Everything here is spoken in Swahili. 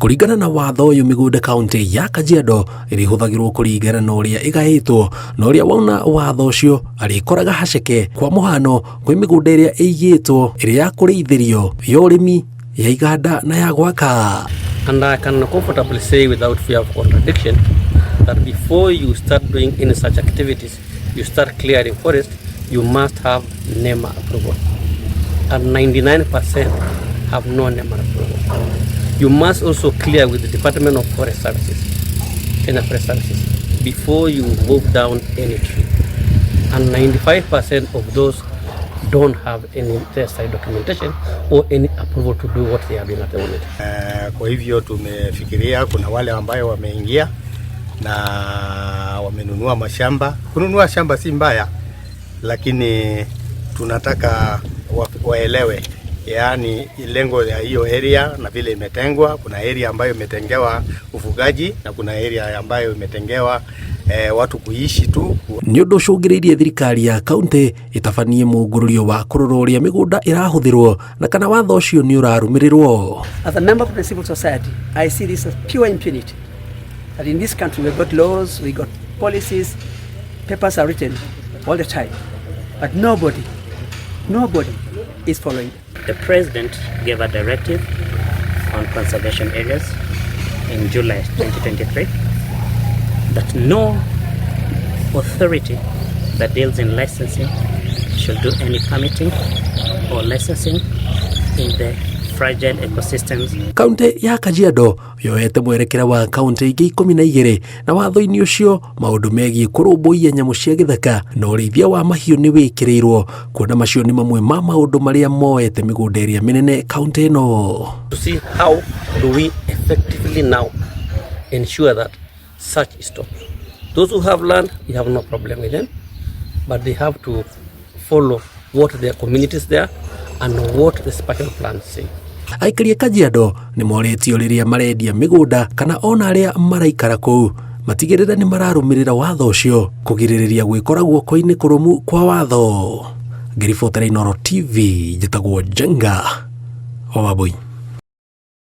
Kuringana na watho uyu migunda kaunti ya Kajiado irihuthagirwo kuringana na uria igaitwo na uria wona watho ucio arikoraga haceke kwa muhano kwi migunda iria igitwo iria ya kuriithirio ya urimi ya iganda na ya gwaka. And I can comfortably say without fear of contradiction that before you start doing any such activities, you start clearing forest, you must have NEMA approval. And 99% have no NEMA approval. You must also clear with the Department of Forest Services, Kenya Forest Services, before you move down any tree. And 95% of those don't have any side documentation or any approval to do what they are doing at the moment. Kwa hivyo tumefikiria kuna wale ambayo wameingia na wamenunua mashamba. Kununua shamba si mbaya, lakini tunataka waelewe, yaani lengo ya hiyo area na vile imetengwa. Kuna area ambayo imetengewa ufugaji na kuna area ambayo imetengewa watu kuishi tu. Ni undu ucungiriirie thirikari ya kaunti itabanie mugururio wa kurora uria migunda irahuthirwo na kana watho ucio ni urarumirirwo. As a member of the civil society, I see this as pure impunity. That in this country we've got laws, we got policies, papers are written all the time, but nobody is following. The president gave a directive on conservation areas in July 2023 that no authority that deals in licensing should do any permitting or licensing in the fragile ecosystems. Kaunti ya Kajiado yoete mwerekera wa kaunti ingi 12 na watho-ini ucio maundu megie kurumbuia nyamu cia githaka na urithia wa mahiu ni wikirirwo kuona macio ni mamwe ma maundu maria moete migunda iria minene kaunti ino. To see how do we effectively now ensure that such stop. Those who have land, we have no problem with them, but they have to follow what their communities there and what the special plans say. Aikari a Kajiado ni moretio riria marendia migunda kana ona aria maraikara kuu matigirira ni mararumirira watho ucio kugiririria gwikora guoko-ini kurumu kwa watho. Ngiribotera Inooro TV, njitagwo Jenga Wabui.